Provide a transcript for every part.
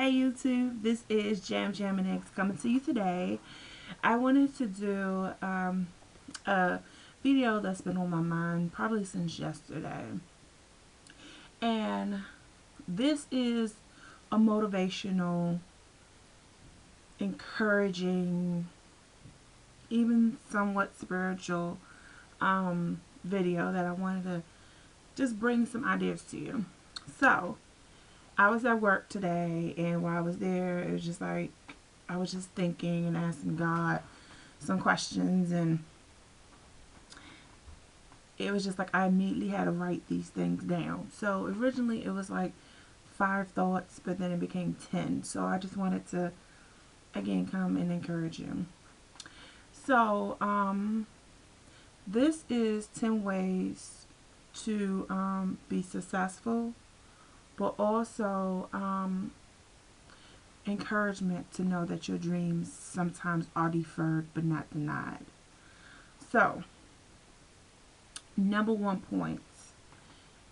Hey YouTube, this is Jam and X coming to you today. I wanted to do a video that's been on my mind probably since yesterday. And this is a motivational, encouraging, even somewhat spiritual video that I wanted to just bring some ideas to you. So, I was at work today, and while I was there, it was just like I was just thinking and asking God some questions, and it was just like I immediately had to write these things down. So originally it was like 5 thoughts, but then it became 10. So I just wanted to again come and encourage you. So this is 10 ways to be successful, but also encouragement to know that your dreams sometimes are deferred but not denied. So, number one point,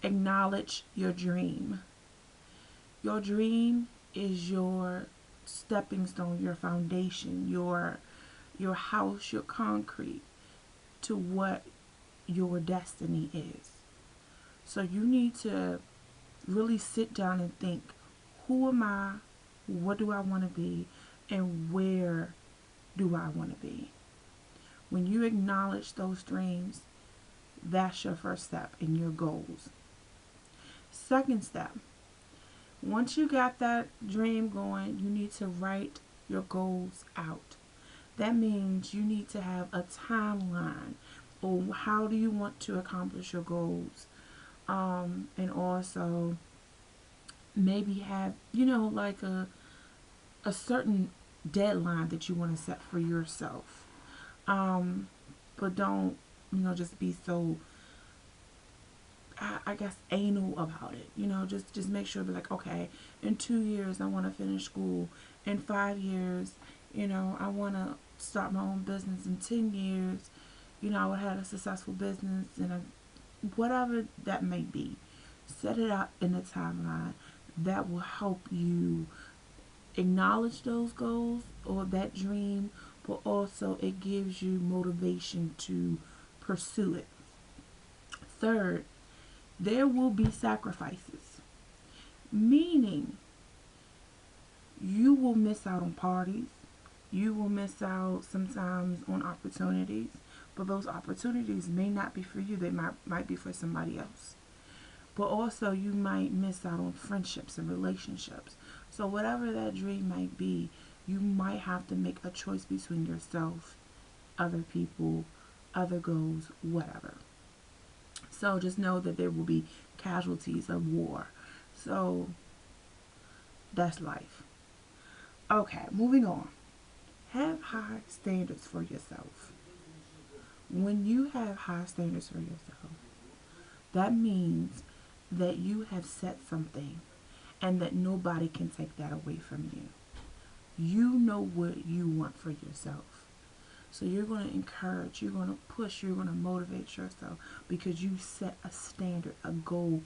acknowledge your dream. Your dream is your stepping stone, your foundation, your house, your concrete to what your destiny is. So you need to really sit down and think, who am I? What do I want to be? And where do I want to be? When you acknowledge those dreams, that's your first step in your goals. Second step, once you got that dream going, you need to write your goals out. That means you need to have a timeline on how do you want to accomplish your goals. And also maybe have, like a certain deadline that you want to set for yourself. But don't, just be so, I guess, anal about it. Just make sure, be like, okay, in 2 years I want to finish school. In 5 years, I want to start my own business. In 10 years, I would have a successful business, and whatever that may be. Set it out in a timeline that will help you acknowledge those goals or that dream, but also it gives you motivation to pursue it. Third, there will be sacrifices, meaning you will miss out on parties, you will miss out sometimes on opportunities, but those opportunities may not be for you, they might be for somebody else. But also you might miss out on friendships and relationships. So whatever that dream might be, you might have to make a choice between yourself, other people, other goals, whatever. So just know that there will be casualties of war. So that's life. Okay, moving on. Have high standards for yourself. When you have high standards for yourself, that means that you have set something and that nobody can take that away from you. You know what you want for yourself. So you're going to encourage, you're going to push, you're going to motivate yourself because you set a standard, a goal,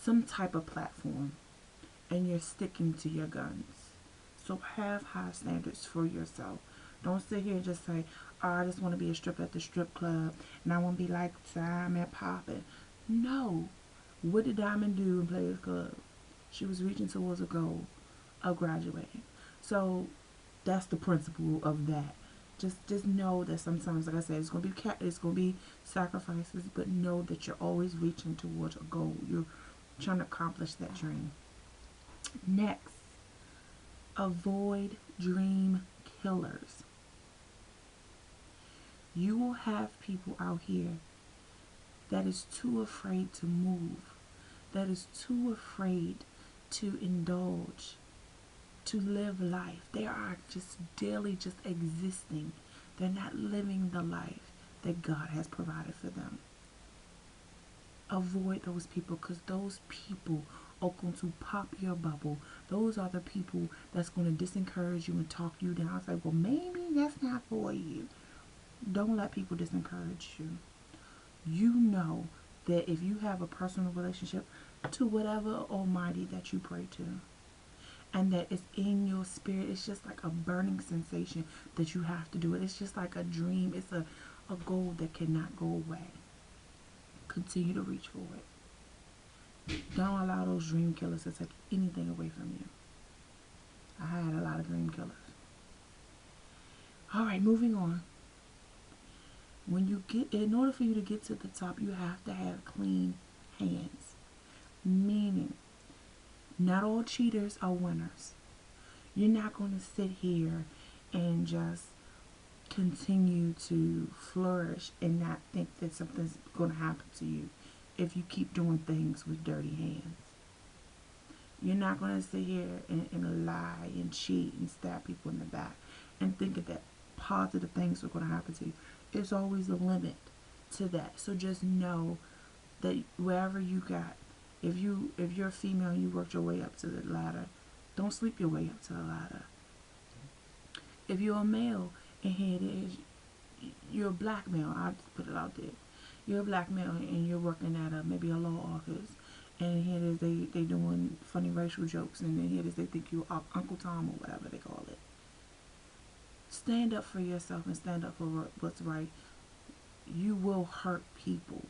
some type of platform, and you're sticking to your guns. So have high standards for yourself. Don't sit here and just say, oh, I just want to be a stripper at the strip club and I want to be like Diamond popping. No. What did Diamond do in Players Club? She was reaching towards a goal of graduating. So that's the principle of that. Just know that sometimes, like I said, it's gonna be sacrifices, but know that you're always reaching towards a goal. You're trying to accomplish that dream. Next, avoid dream killers. You will have people out here that is too afraid to move, that is too afraid to indulge, to live life. They are just daily just existing. They're not living the life that God has provided for them. Avoid those people because those people are going to pop your bubble. Those are the people that's going to disencourage you and talk you down. It's like, well, maybe that's not for you. Don't let people disencourage you. You know that if you have a personal relationship to whatever Almighty that you pray to, and that it's in your spirit. It's just like a burning sensation that you have to do it. It's just like a dream. It's a goal that cannot go away. Continue to reach for it. Don't allow those dream killers to take anything away from you. I had a lot of dream killers. All right, moving on. When you get, in order for you to get to the top, you have to have clean hands. Meaning, not all cheaters are winners. You're not going to sit here and just continue to flourish and not think that something's going to happen to you if you keep doing things with dirty hands. You're not going to sit here and lie and cheat and stab people in the back and think that positive things are going to happen to you. There's always a limit to that. So just know that wherever you got, if you're a female and you worked your way up to the ladder, don't sleep your way up to the ladder. If you're a male and here it is, you're a black male, I'll just put it out there. You're a black male and you're working at maybe a law office, and here it is, they doing funny racial jokes, and then here it is, they think you're Uncle Tom or whatever they call it. Stand up for yourself and stand up for what's right. You will hurt people.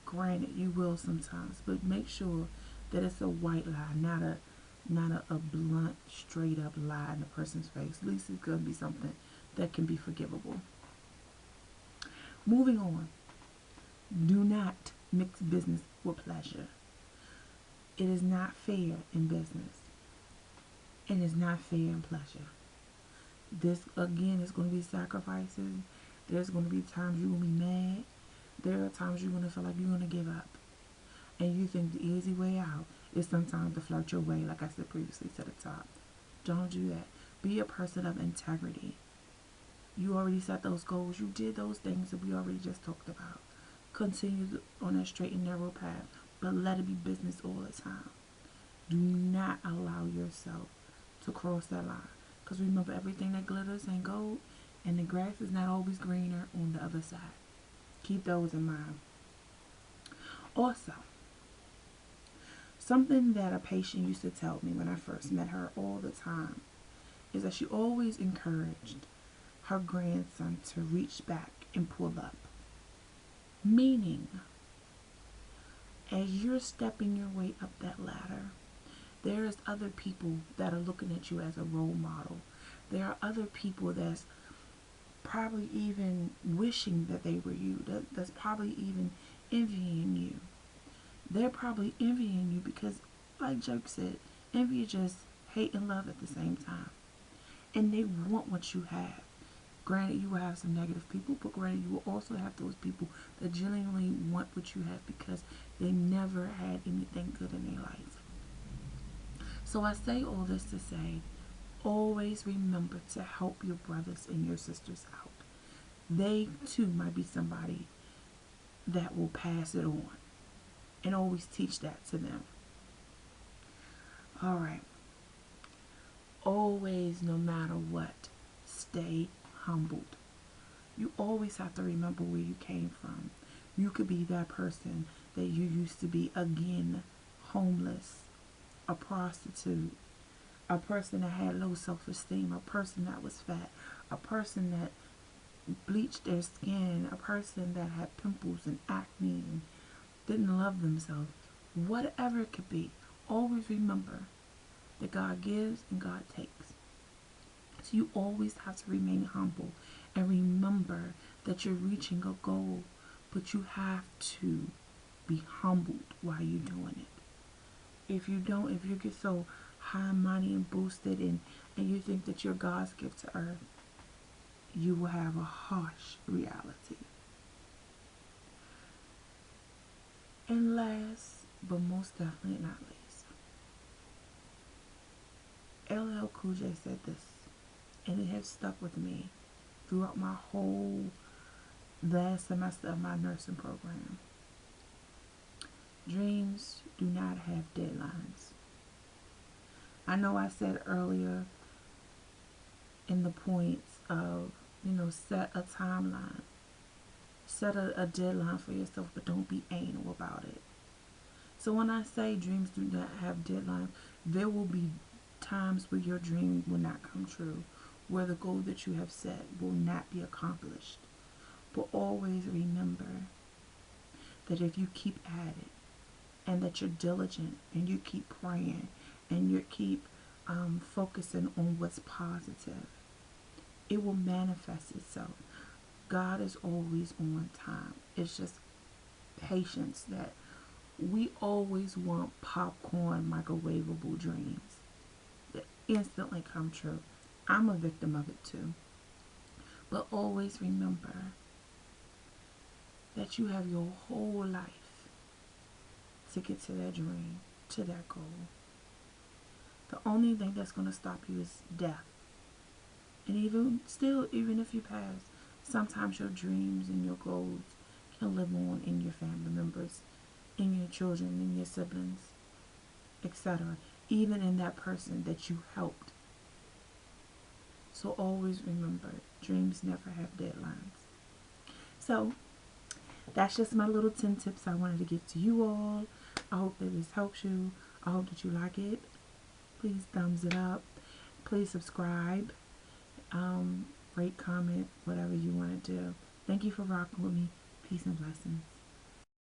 Granted, you will sometimes, but make sure that it's a white lie, not a blunt, straight up lie in a person's face. At least it's gonna be something that can be forgivable. Moving on. Do not mix business with pleasure. It is not fair in business. It is not fair in pleasure. This again is going to be sacrifices. There's going to be times you're going to be mad. There are times you're going to feel like you're going to give up. And you think the easy way out is sometimes to flirt your way, like I said previously to the top. Don't do that. Be a person of integrity. You already set those goals. You did those things that we already just talked about. Continue on that straight and narrow path, but let it be business all the time. Do not allow yourself to cross that line. Because remember, everything that glitters ain't gold, and the grass is not always greener on the other side. Keep those in mind. Also, something that a patient used to tell me when I first met her all the time is that she always encouraged her grandson to reach back and pull up. Meaning, as you're stepping your way up that ladder, there's other people that are looking at you as a role model. There are other people that's probably even wishing that they were you. That's probably even envying you. They're probably envying you because, like Joke said, envy is just hate and love at the same time. And they want what you have. Granted, you will have some negative people, but granted, you will also have those people that genuinely want what you have because they never had anything good in their life. So I say all this to say, always remember to help your brothers and your sisters out. They too might be somebody that will pass it on. And always teach that to them. Alright. Always, no matter what, stay humbled. You always have to remember where you came from. You could be that person that you used to be, again, homeless, a prostitute, a person that had low self-esteem, a person that was fat, a person that bleached their skin, a person that had pimples and acne and didn't love themselves. Whatever it could be, always remember that God gives and God takes. So you always have to remain humble and remember that you're reaching a goal, but you have to be humbled while you're doing it. If you don't, if you get so high and mighty and boosted and you think that you're God's gift to earth, you will have a harsh reality. And last, but most definitely not least, LL Cool J said this, and it has stuck with me throughout my whole last semester of my nursing program. Dreams do not have deadlines. I know I said earlier in the points of, set a timeline. Set a deadline for yourself, but don't be anal about it. So when I say dreams do not have deadlines, there will be times where your dream will not come true, where the goal that you have set will not be accomplished. But always remember that if you keep at it, and that you're diligent, and you keep praying, and you keep focusing on what's positive, it will manifest itself. God is always on time. It's just patience that we always want popcorn, microwavable dreams that instantly come true. I'm a victim of it too. But always remember that you have your whole life to get to that dream, to that goal. The only thing that's going to stop you is death. And even still, even if you pass, sometimes your dreams and your goals can live on in your family members, in your children, in your siblings, etc. Even in that person that you helped. So always remember, dreams never have deadlines. So that's just my little 10 tips I wanted to give to you all. I hope that this helps you. I hope that you like it. Please thumbs it up. Please subscribe. Rate, comment, whatever you want to do. Thank you for rocking with me. Peace and blessings.